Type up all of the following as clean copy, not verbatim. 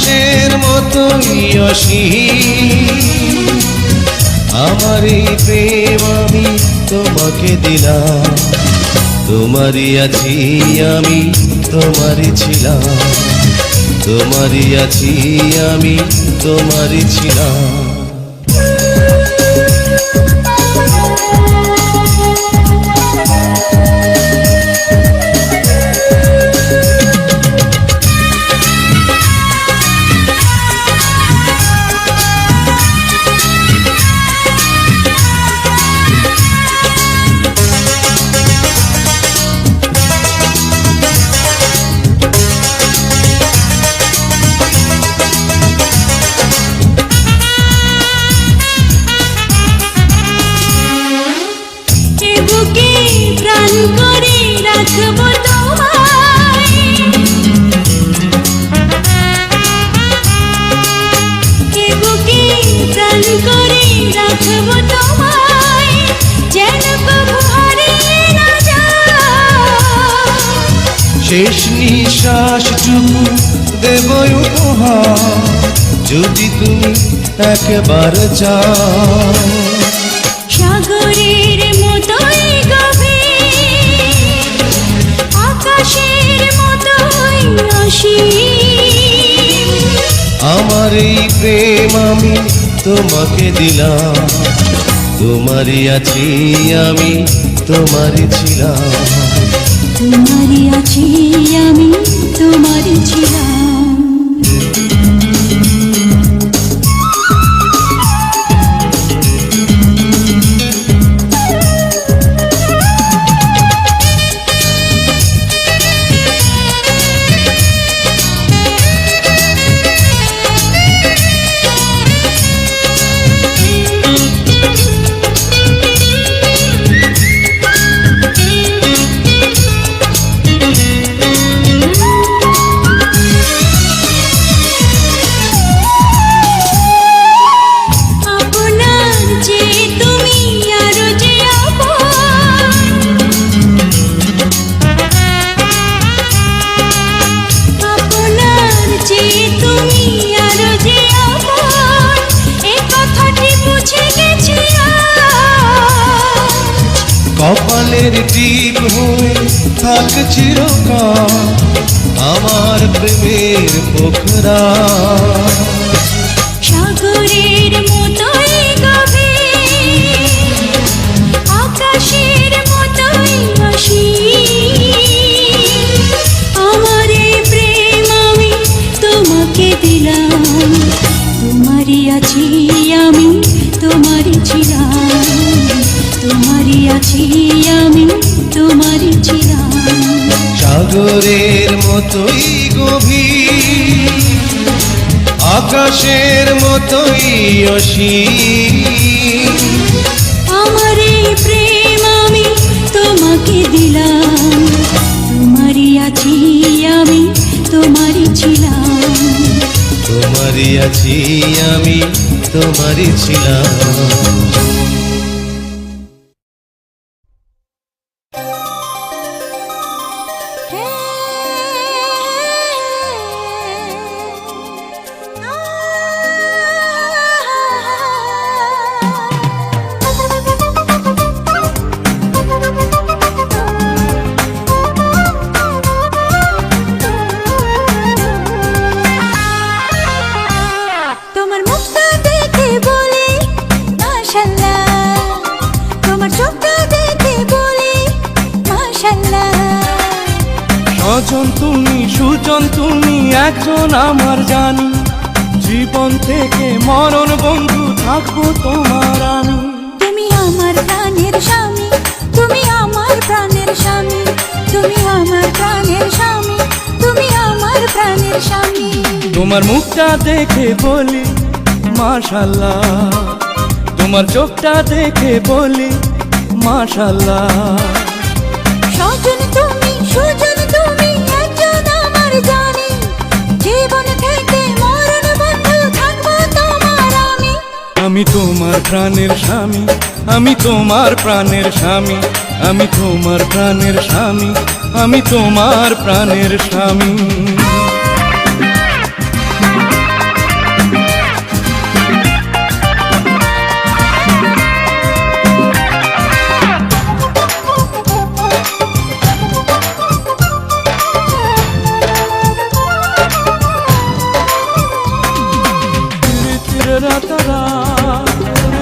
আকাশের মতোই অসীম আমার এই প্রেম আমি তোমাকে দিলাম। তোমারই আছি আমি, তোমারই ছিলাম, তোমারই আছি আমি, তোমারই ছিলাম। শেষ নিঃশ্বাসটুকু দেব উপহার যদি তুমি একবার চাও। সাগরের মতোই গভীর, আকাশের মতোই অসীম আমার এই প্রেম আমি তোমাকে দিলাম। তোমারই আছি আমি, তোমারই ছিলাম, তোমারই আছি আমি, তোমারই ছিলাম। কপালের টিপ হয়ে থাক চিরকাল আমার প্রেমের পোখরা। সাগরের মতোই গভীর, আকাশের মতোই অসীম আমার এই প্রেম আমি তোমাকে দিলাম। তোমারই আছি আমি, তোমারই ছিলাম, তোমারই আছি আমি, তোমারই ছিলাম। সাগরের মতোই গভীর, আকাশের মতোই অসীম আমার এই প্রেম আমি তোমাকে দিলাম। তোমারই আছি আমি, তোমারই ছিলাম, তোমারই আছি আমি, তোমারই ছিলাম। স্বজন তুমি, সুজন তুমি একজন আমার জানি, জীবন থেকে মরণ বন্ধু থাকবো তোমার আমি। তুমি আমার প্রাণের স্বামী, তুমি আমার প্রাণের স্বামী, তুমি আমার প্রাণের স্বামী, তুমি আমার প্রাণের স্বামী। তোমার মুখটা দেখে বলি মাশাআল্লাহ, তোমার চোখটা দেখে বলি মাশাআল্লাহ। স্বজন তুমি, সুজন তুমি একজন আমার জানি, জীবন থেকে মরণ বন্ধু থাকবো তোমার আমি। আমি তোমার প্রাণের স্বামী, আমি তোমার প্রাণের স্বামী, আমি তোমার প্রাণের স্বামী, আমি তোমার প্রাণের স্বামী। রাতারা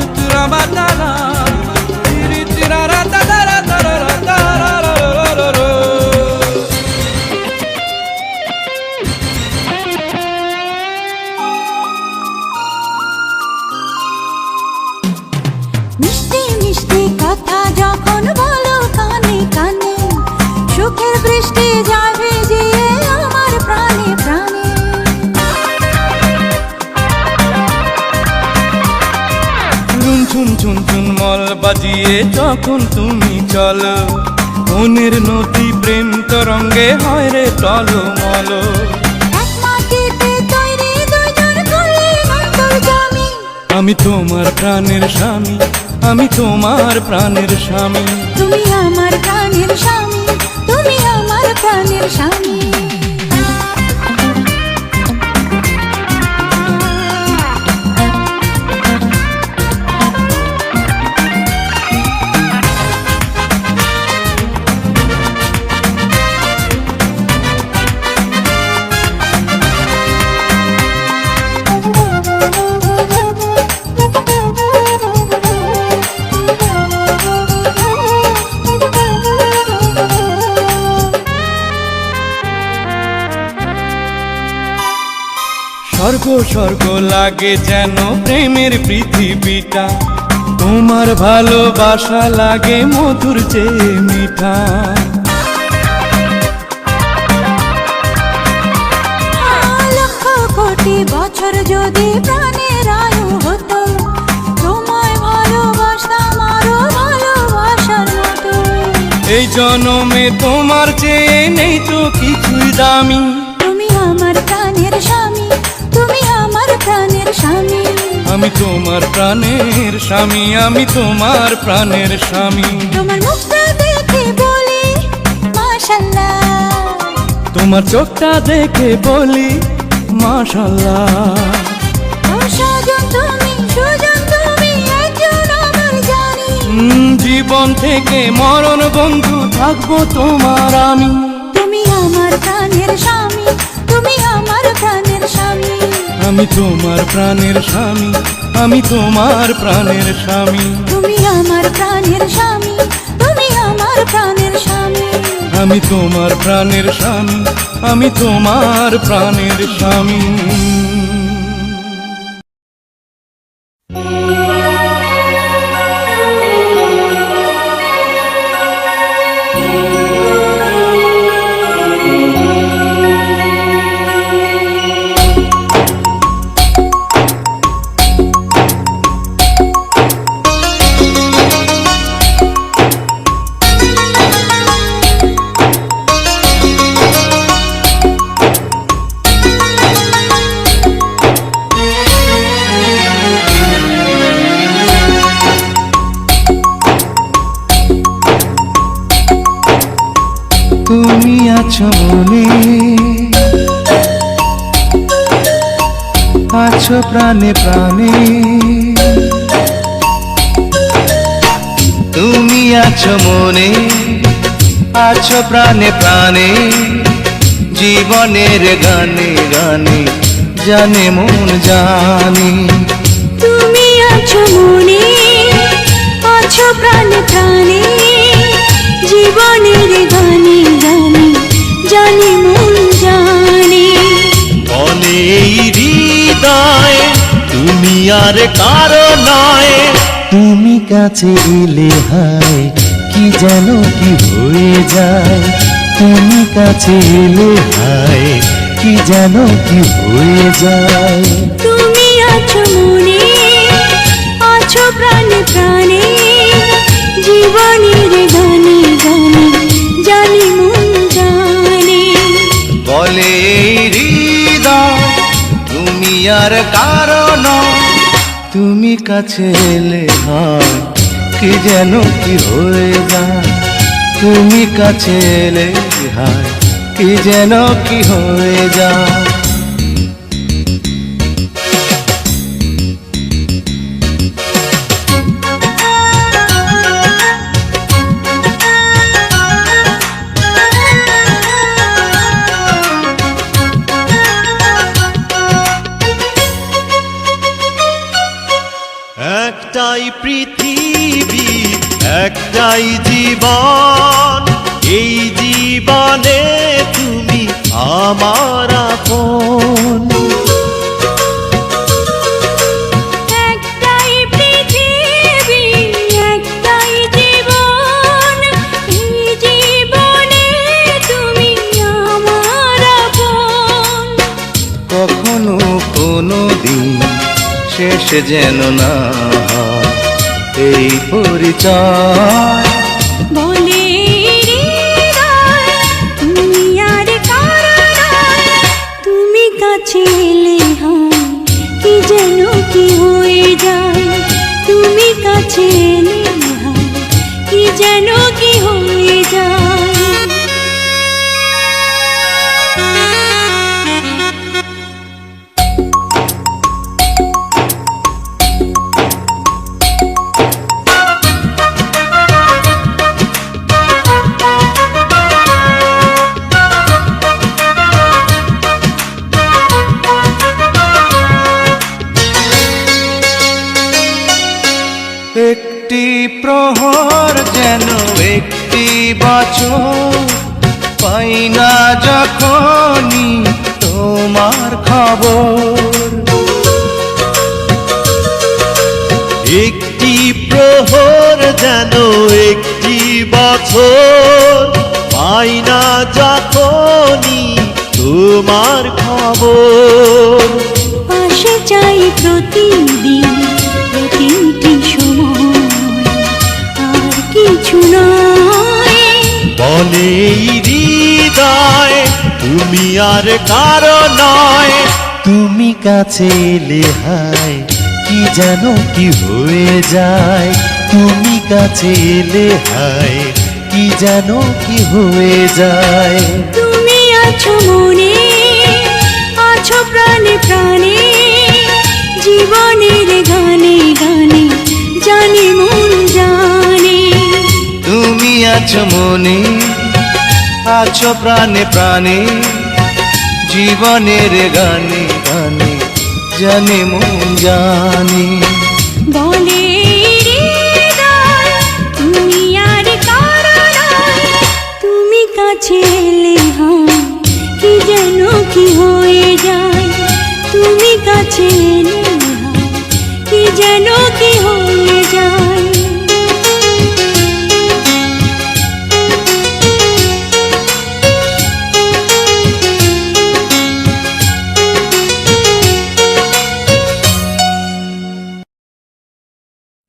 ঋতুরা বাতারা ঋতুরা রাতারা মিষ্টি মিষ্টি কথা যখন বলো কানে কানে, সুখের বৃষ্টি যায় ভিজিয়ে আমার প্রাণে প্রাণে। রুন ঝুন ঝুন ঝুন মল বাজিয়ে যখন তুমি চলো, মনের নদী প্রেম তরঙ্গে হয় রে টলমল। এক মাটিতে তৈরি দুজন করলেন অন্তর্যামী। আমি তোমার প্রাণের স্বামী, আমি তোমার প্রাণের স্বামী। তুমি আমার প্রাণের স্বামী, তুমি আমার প্রাণের স্বামী। স্বর্গ স্বর্গ লাগে যেন প্রেমের পৃথিবীটা, তোমার ভালোবাসা লাগে মধুর চেয়ে মিঠা। লক্ষ কোটি বছর যদি প্রাণের আয়ু হতো, তোমায় ভালোবাসতাম আরো ভালোবাসার মতো। এই জনমে তোমার চেয়ে নেই তো কিছুই দামি। তুমি আমার প্রাণের স্বামী, তুমি আমার প্রাণের স্বামী। আমি তোমার প্রাণের স্বামী, আমি তোমার প্রাণের স্বামী। তোমার মুখটা দেখে বলি মাশাআল্লাহ, তোমার চোখটা দেখে বলি মাশাআল্লাহ। ও সাজন তুমি, সুজন তুমি, একজন আমার জানি। জীবন থেকে মরণ বন্ধু থাকবো তোমার আমি। তুমি আমার প্রাণের স্বামী, তুমি আমার প্রাণের স্বামী। আমি তোমার প্রাণের স্বামী, আমি তোমার প্রাণের স্বামী। তুমি আমার প্রাণের স্বামী, তুমি আমার প্রাণের স্বামী। আমি তোমার প্রাণের স্বামী, আমি তোমার প্রাণের স্বামী। তুমি আছো মনে, আছো প্রাণে প্রাণে। তুমি আছো মনে, আছো প্রাণে প্রাণে। জীবনের গানে গানে জানে মন জানে। তুমি আছো মনে, আছো প্রাণে প্রাণে। জীবনের গানে গানে জানি মন জানে। বলে এই হৃদয় তুমি আর কারো নয়। তুমি কাছে এলে হায় কি যেন কি হয়ে যায়। তুমি কাছে এলে হায় কি যেন কি হয়ে যায়। তুমি আছো মনে, আছো প্রাণে প্রাণে। জীবনের গানে গানে জানি মন জানে। বলে এই হৃদয় তুমি আর কারো নয়। তুমি কাছে এলে হায় কি যেন কি হয়ে যায়। তুমি কাছে এলে হায় কি যেন কি হয়ে যায়। একটাই পৃথিবী, একটাই জীবন, এই জীবনে তুমি আমার আপন। একটাই পৃথিবী, একটাই জীবন, এই জীবনে তুমি আমার আপন। কখনো কোনো দিন শেষ যেন না হয় এই পরিচয়। বলে হৃদয়, তুমি আর কারো নয়, তুমি কাছে এলে হয় কি যেন কি হয়ে যায়, তুমি কাছে এলে হয় কি যেন কি হয়ে যায়। একটি প্রহর যেন একটি বছর, পাই না যখনই তোমার খবর। একটি প্রহর যেন একটি বছর, পাই না যখনই তোমার খবর। পাশে চাই প্রতিদিন, প্রতিটি সময়, আর কিছু নয়। বলে হৃদয়, তুমি আর কারো নয়, তুমি কাছে এলে হায় কি যেন কি হয়ে যায়, তুমি কাছে এলে হায় কি যেন কি হয়ে যায়। তুমি আছো মনে, আছো প্রাণে প্রাণে, জীবনের গানে গানে জানে মন জানে। তুমি আছো মনে, আছো প্রাণে প্রাণে, জীবনের গানে গানে জানে মন জানে। বলে হৃদয়, তুমি আর কারো নয়, তুমি কাছে এলে হয় কি যেন কি হয়ে যায়, তুমি কাছে এলে হয় কি যেন কি হয়ে যায়।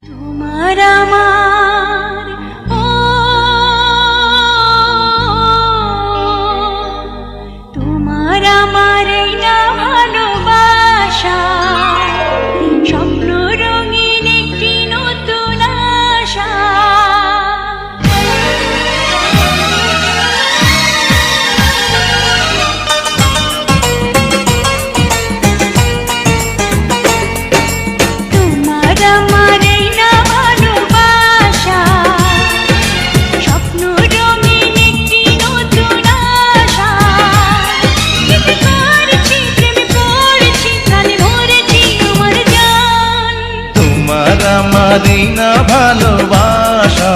তোমার আমার ও, তোমার আমার এই না ভালোবাসা, স্বপ্ন রঙিন একটি নতুন আশা। তোমার আমার এই না ভালোবাসা, স্বপ্ন রঙিন একটি নতুন আশা। কেটে করছি, প্রেমে পড়েছি, প্রাণে ভরেছি আমার জান। তোমার আমার এই না ভালোবাসা,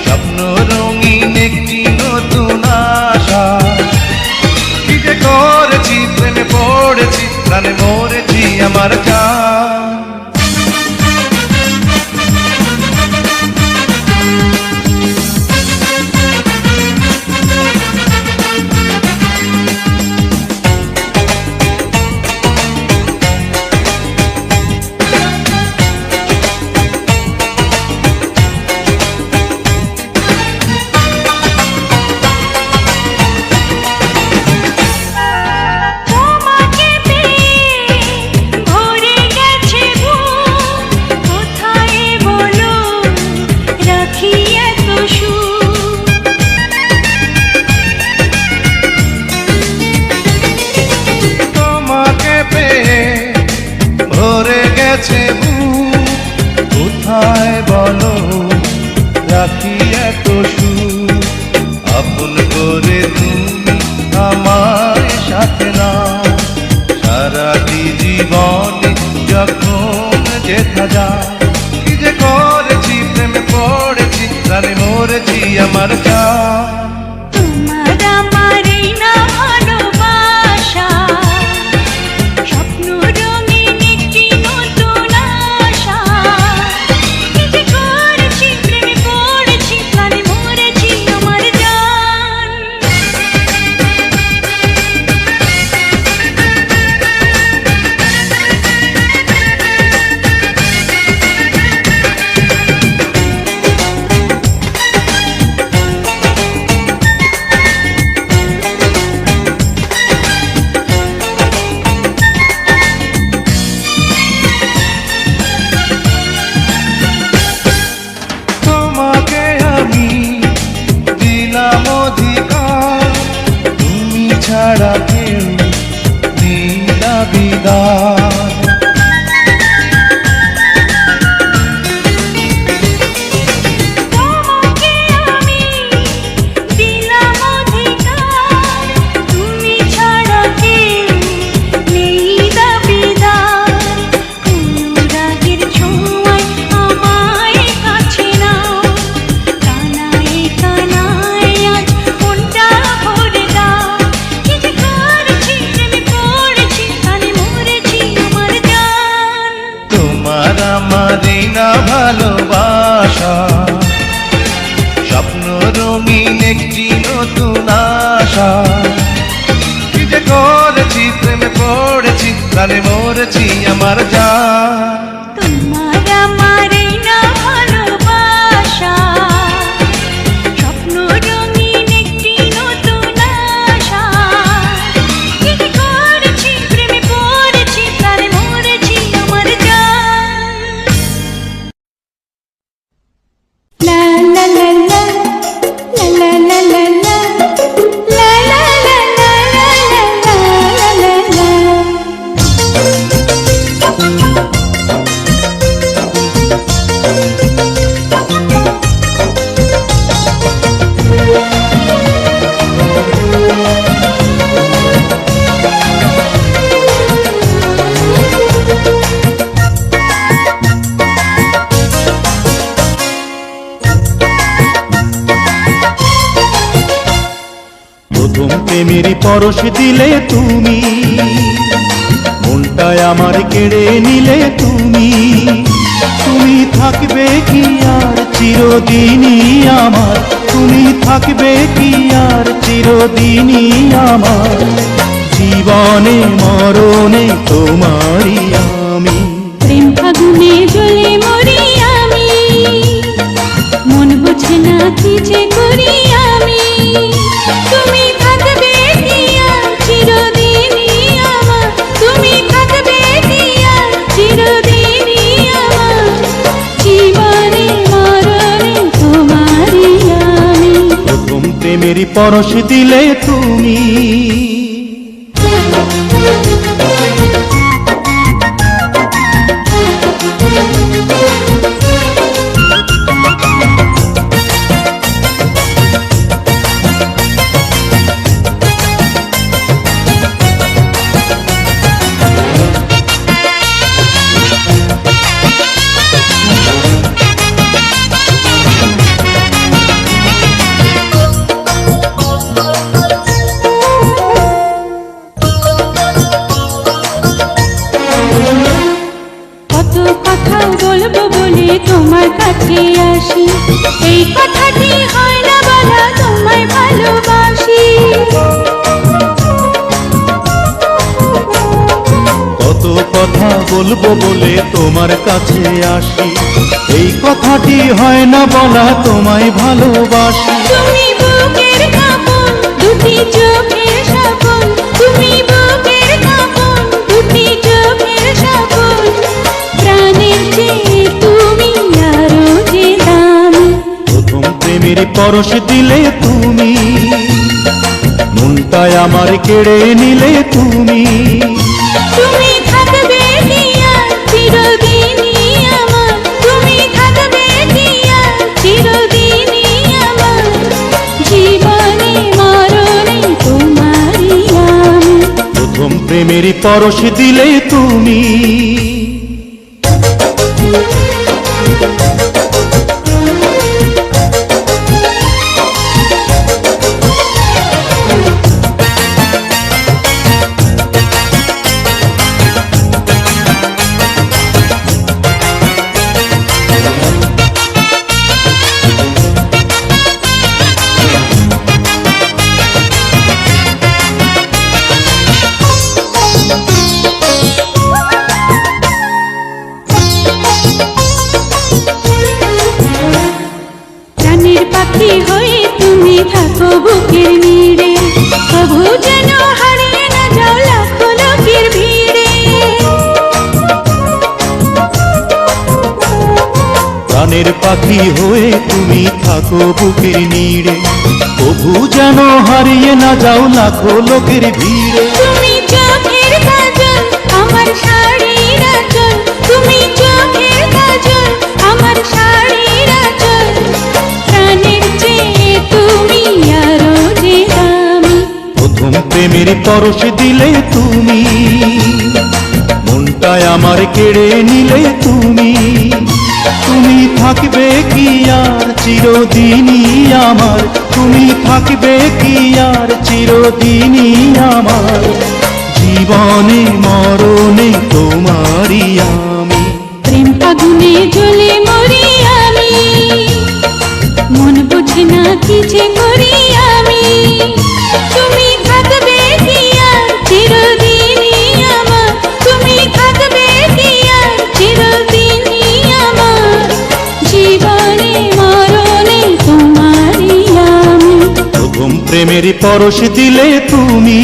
স্বপ্ন রঙিন একটি নতুন আশা। কি যে করেছি, প্রেমে পড়েছি, প্রাণে মরেছি আমার জান। তোমাকে পেয়ে ভরে গেছে বুক, কোথায় বলো রাখি এত সুখ। তোমাকে পেয়ে ভরে গেছে বুক, কোথায় বলো রাখি এত সুখ। আপন করে তুমি আমার সাথে না, সারাটি জীবনে যখন যেথা যা কি যে করেছি প্রেমে পড়েছি প্রাণে মরেছি আমার জান তোমার আমার এই না ভালোবাসা স্বপ্ন রঙিন একটি নতুন আশা কি যে করেছি প্রেমে পড়েছি প্রাণে মরেছি আমার জান তোমাকে আমি দিলাম অধিকার তুমি ছাড়া কেউ দিলা বিদায় তোমাকে আমি দিলাম অধিকার তুমি ছাড়া কেউ নেই দাবিদার অনুরাগের ছোঁয়ায় আমায় কাছে নাও কানায় কানায় আজ মনটা ভরে দাও কি যে করেছি প্রেমে পড়েছি প্রাণে মরেছি আমার জান তোমার আমার এই না ভালোবাসা স্বপ্ন রঙিন একটি নতুন আশা কি যে করেছি প্রেমে পড়েছি প্রাণে মরেছি আমার জান তোমার আমার এই না ভালোবাসা স্বপ্ন রঙিন একটি নতুন আশা কি যে করেছি প্রেমে পড়েছি প্রাণে মরেছি আমার জান লা লা লা লা লা লা লা লা লা লা লা লা লা লা প্রথম প্রেমের পরশ দিলে তুমি, মনটায় আমার কেড়ে নিলে তুমি। তুমি থাকবে কি আর চিরদিনই আমার, তুমি থাকবে কি আর চিরদিনই আমার। জীবনে মরণে তোমারই আমি। প্রেম ফাগুনে জ্বলে মরি আমি, মন বুঝে না কি যে করি আমি। তুমি থাকবে কি আর চিরদিনই আমার, তুমি থাকবে কি আর চিরদিনই আমার। জীবনে মরণে তোমারই আমি। প্রথম প্রেমের পরশ দিলে তুমি। কত কথা বলবো বলে তোমার কাছে আসি, এই কথাটি হয় না বলা তোমায় ভালোবাসি। কত কথা বলবো বলে তোমার কাছে আসি, এই কথাটি হয় না বলা তোমায় ভালোবাসি। তুমি বুকের কাঁপন, দুটি চোখের সাপন, তুমি বুকের কাঁপন, দুটি চোখের সাপন। প্রাণের চেয়ে তুমি আরো যে দামি। প্রথম প্রেমের পরশ দিলে তুমি, মনটায় আমার কেড়ে নিলে তুমি। তুমি থাকবে কি আর চিরদিনই আমার, তুমি থাকবে কি আর চিরদিনই আমার। জীবনে মরণে তোমারই আমি। প্রথম প্রেমের পরশ দিলে তুমি। প্রাণের পাখি হয়ে তুমি থাকো বুকের নীড়ে, তবু যেন হারিয়ে না যাও লাখো লোকের ভিড়ে। তুমি চোখের কাজল আমার শাড়ির আঁচল, তুমি চোখের কাজল আমার শাড়ির আঁচল, প্রাণের চেয়ে তুমি আরো যে দামি। প্রথম প্রেমের পরশ দিলে তুমি, মনটায় আমার কেড়ে নিলে তুমি। তুমি থাকবে কি আর চিরদিনই আমার, তুমি থাকবে কি আর চিরদিনই আমার, জীবনে মরণে তোমারই আমি। প্রেম আগুনে জ্বলে মরি আমি, মন বুঝে না কি যে করি আমি। তুমি থাকবে কি আর চিরদিনই আমার, তুমি থাকবে কি আর চিরদিনই আমার, জীবনে মরণে তোমারই আমি। প্রথম প্রেমের পরশ দিলে তুমি।